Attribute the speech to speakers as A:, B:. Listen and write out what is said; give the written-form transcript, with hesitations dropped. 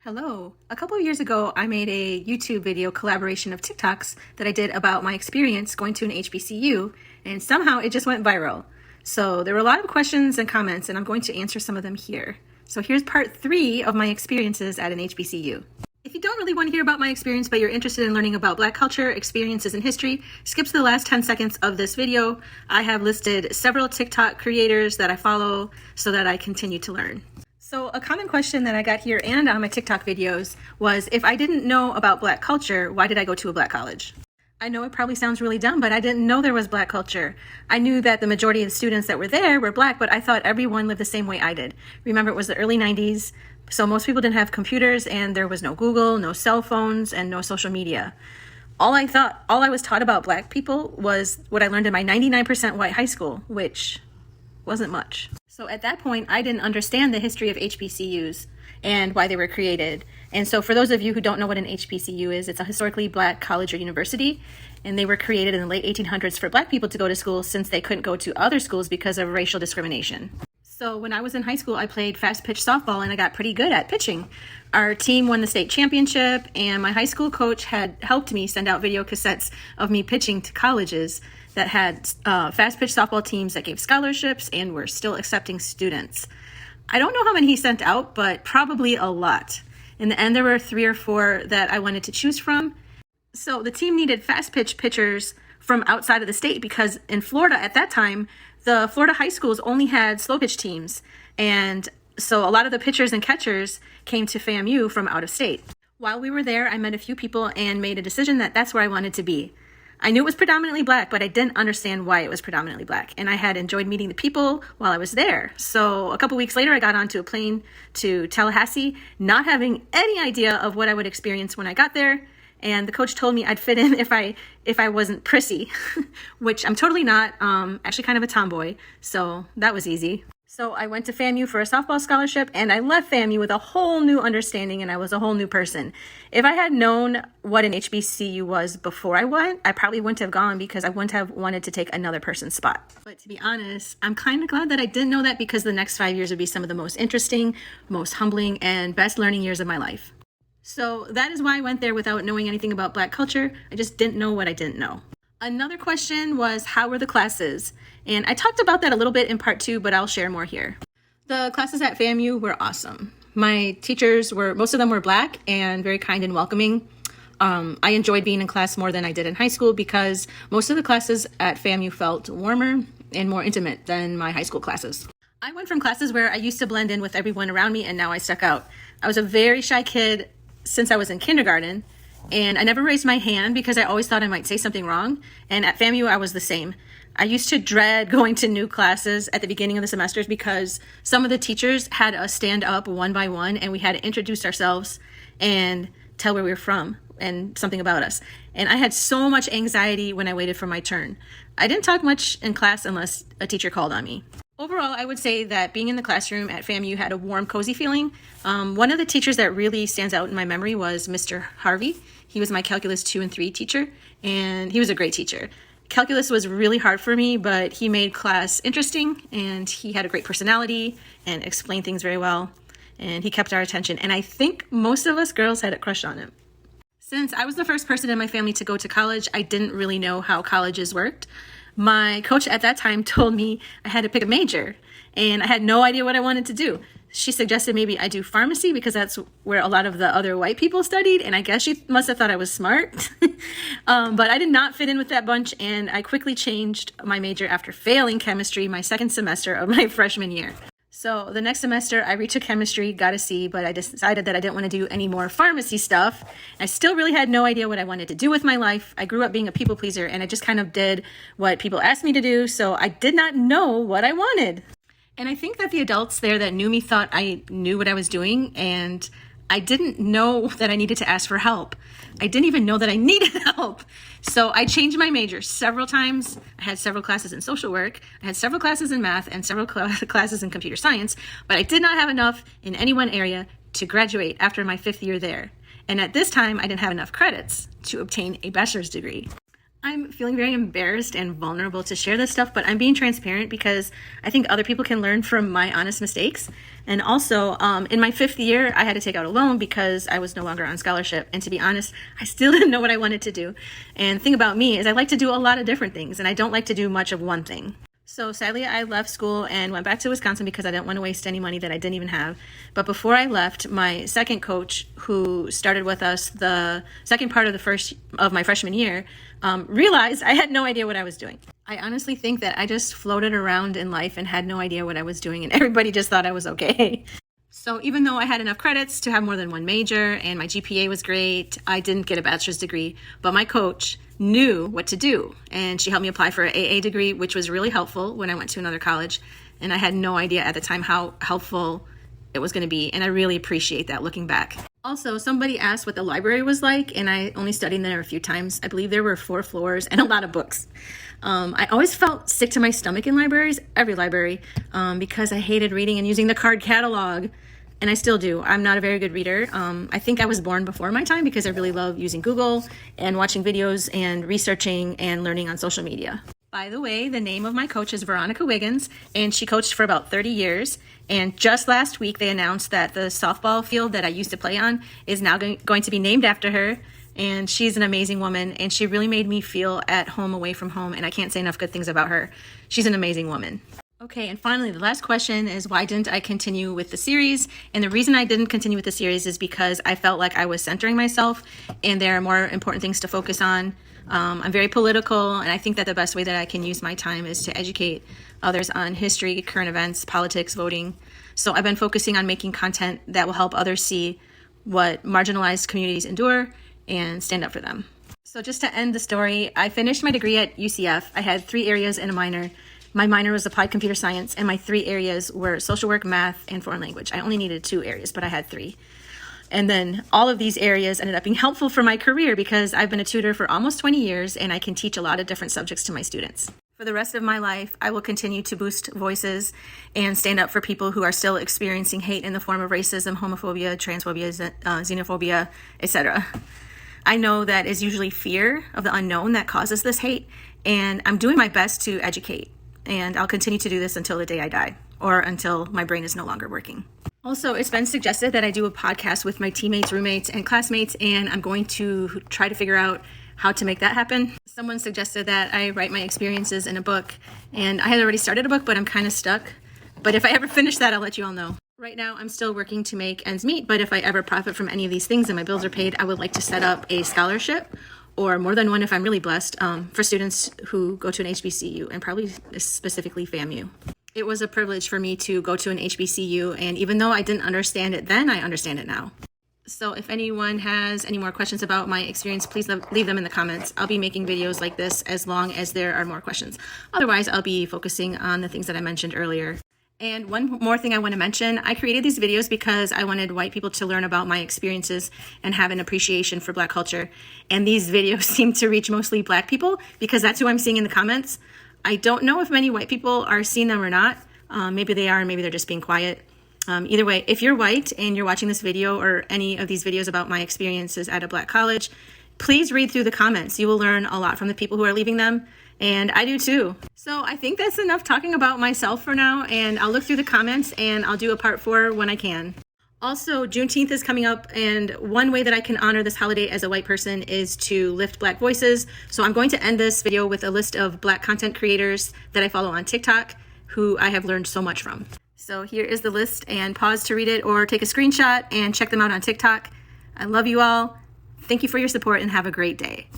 A: Hello. A couple of years ago, I made a YouTube video collaboration of TikToks that I did about my experience going to an HBCU, and somehow it just went viral. So there were a lot of questions and comments, and I'm going to answer some of them here. So here's part 3 of my experiences at an HBCU. If you don't really want to hear about my experience, but you're interested in learning about Black culture, experiences, and history, skip to the last 10 seconds of this video. I have listed several TikTok creators that I follow so that I continue to learn. So a common question that I got here and on my TikTok videos was, if I didn't know about Black culture, why did I go to a Black college? I know it probably sounds really dumb, but I didn't know there was Black culture. I knew that the majority of the students that were there were Black, but I thought everyone lived the same way I did. Remember, it was the early 90s, so most people didn't have computers, and there was no Google, no cell phones, and no social media. All I was taught about Black people was what I learned in my 99% white high school, which wasn't much. So at that point, I didn't understand the history of HBCUs and why they were created. And so for those of you who don't know what an HBCU is, it's a historically Black college or university, and they were created in the late 1800s for Black people to go to school since they couldn't go to other schools because of racial discrimination. So when I was in high school, I played fast pitch softball, and I got pretty good at pitching. Our team won the state championship, and my high school coach had helped me send out video cassettes of me pitching to colleges that had fast pitch softball teams that gave scholarships and were still accepting students. I don't know how many he sent out, but probably a lot. In the end, there were 3 or 4 that I wanted to choose from. So the team needed fast pitch pitchers from outside of the state because in Florida at that time, the Florida high schools only had slow pitch teams. And so a lot of the pitchers and catchers came to FAMU from out of state. While we were there, I met a few people and made a decision that that's where I wanted to be. I knew it was predominantly Black, but I didn't understand why it was predominantly Black. And I had enjoyed meeting the people while I was there. So a couple weeks later, I got onto a plane to Tallahassee, not having any idea of what I would experience when I got there. And the coach told me I'd fit in if I wasn't prissy, which I'm totally not, actually kind of a tomboy. So that was easy. So I went to FAMU for a softball scholarship, and I left FAMU with a whole new understanding, and I was a whole new person. If I had known what an HBCU was before I went, I probably wouldn't have gone because I wouldn't have wanted to take another person's spot. But to be honest, I'm kind of glad that I didn't know that, because the next 5 years would be some of the most interesting, most humbling, and best learning years of my life. So that is why I went there without knowing anything about Black culture. I just didn't know what I didn't know. Another question was, how were the classes? And I talked about that a little bit in part 2, but I'll share more here. The classes at FAMU were awesome. My teachers most of them were Black and very kind and welcoming. I enjoyed being in class more than I did in high school because most of the classes at FAMU felt warmer and more intimate than my high school classes. I went from classes where I used to blend in with everyone around me, and now I stuck out. I was a very shy kid since I was in kindergarten, and I never raised my hand because I always thought I might say something wrong. And at FAMU, I was the same. I used to dread going to new classes at the beginning of the semesters because some of the teachers had us stand up one by one, and we had to introduce ourselves and tell where we were from and something about us. And I had so much anxiety when I waited for my turn. I didn't talk much in class unless a teacher called on me. Overall, I would say that being in the classroom at FAMU had a warm, cozy feeling. One of the teachers that really stands out in my memory was Mr. Harvey. He was my Calculus 2 and 3 teacher, and he was a great teacher. Calculus was really hard for me, but he made class interesting, and he had a great personality and explained things very well, and he kept our attention. And I think most of us girls had a crush on him. Since I was the first person in my family to go to college, I didn't really know how colleges worked. My coach at that time told me I had to pick a major, and I had no idea what I wanted to do. She suggested maybe I do pharmacy because that's where a lot of the other white people studied, and I guess she must have thought I was smart. But I did not fit in with that bunch, and I quickly changed my major after failing chemistry my second semester of my freshman year. So the next semester, I retook chemistry, got a C, but I decided that I didn't want to do any more pharmacy stuff. I still really had no idea what I wanted to do with my life. I grew up being a people pleaser, and I just kind of did what people asked me to do, so I did not know what I wanted. And I think that the adults there that knew me thought I knew what I was doing, and I didn't know that I needed to ask for help. I didn't even know that I needed help. So I changed my major several times. I had several classes in social work. I had several classes in math and several classes in computer science, but I did not have enough in any one area to graduate after my 5th year there. And at this time, I didn't have enough credits to obtain a bachelor's degree. I'm feeling very embarrassed and vulnerable to share this stuff, but I'm being transparent because I think other people can learn from my honest mistakes. And also, in my 5th year, I had to take out a loan because I was no longer on scholarship. And to be honest, I still didn't know what I wanted to do. And the thing about me is I like to do a lot of different things, and I don't like to do much of one thing. So sadly, I left school and went back to Wisconsin because I didn't want to waste any money that I didn't even have. But before I left, my second coach, who started with us the second part of my freshman year, realized I had no idea what I was doing. I honestly think that I just floated around in life and had no idea what I was doing, and everybody just thought I was okay. So even though I had enough credits to have more than one major and my GPA was great, I didn't get a bachelor's degree, but my coach knew what to do, and she helped me apply for an AA degree, which was really helpful when I went to another college, and I had no idea at the time how helpful it was going to be, and I really appreciate that looking back. Also, somebody asked what the library was like, and I only studied there a few times. I believe there were 4 floors and a lot of books. I always felt sick to my stomach in libraries, every library, because I hated reading and using the card catalog. And I still do. I'm not a very good reader. I think I was born before my time because I really love using Google and watching videos and researching and learning on social media. By the way, the name of my coach is Veronica Wiggins, and she coached for about 30 years. And just last week, they announced that the softball field that I used to play on is now going to be named after her. And she's an amazing woman, and she really made me feel at home away from home, and I can't say enough good things about her. She's an amazing woman. Okay, and finally, the last question is why didn't I continue with the series? And the reason I didn't continue with the series is because I felt like I was centering myself, and there are more important things to focus on. I'm very political, and I think that the best way that I can use my time is to educate others on history, current events, politics, voting. So I've been focusing on making content that will help others see what marginalized communities endure and stand up for them. So just to end the story, I finished my degree at UCF. I had 3 areas and a minor. My minor was applied computer science, and my 3 areas were social work, math, and foreign language. I only needed 2 areas, but I had 3. And then all of these areas ended up being helpful for my career because I've been a tutor for almost 20 years, and I can teach a lot of different subjects to my students. For the rest of my life, I will continue to boost voices and stand up for people who are still experiencing hate in the form of racism, homophobia, transphobia, xenophobia, etc. I know that it's usually fear of the unknown that causes this hate, and I'm doing my best to educate. And I'll continue to do this until the day I die, or until my brain is no longer working. Also, it's been suggested that I do a podcast with my teammates, roommates, and classmates, and I'm going to try to figure out how to make that happen. Someone suggested that I write my experiences in a book, and I had already started a book, but I'm kind of stuck. But if I ever finish that, I'll let you all know. Right now, I'm still working to make ends meet, but if I ever profit from any of these things and my bills are paid, I would like to set up a scholarship, or more than one if I'm really blessed, for students who go to an HBCU, and probably specifically FAMU. It was a privilege for me to go to an HBCU, and even though I didn't understand it then, I understand it now. So if anyone has any more questions about my experience, please leave them in the comments. I'll be making videos like this as long as there are more questions. Otherwise, I'll be focusing on the things that I mentioned earlier. And one more thing I want to mention, I created these videos because I wanted white people to learn about my experiences and have an appreciation for Black culture. And these videos seem to reach mostly Black people because that's who I'm seeing in the comments. I don't know if many white people are seeing them or not. Maybe they are, and maybe they're just being quiet. Either way, if you're white and you're watching this video or any of these videos about my experiences at a Black college, please read through the comments. You will learn a lot from the people who are leaving them. And I do too. So I think that's enough talking about myself for now, and I'll look through the comments and I'll do a part 4 when I can. Also, Juneteenth is coming up, and one way that I can honor this holiday as a white person is to lift Black voices. So I'm going to end this video with a list of Black content creators that I follow on TikTok who I have learned so much from. So here is the list, and pause to read it or take a screenshot and check them out on TikTok. I love you all. Thank you for your support and have a great day.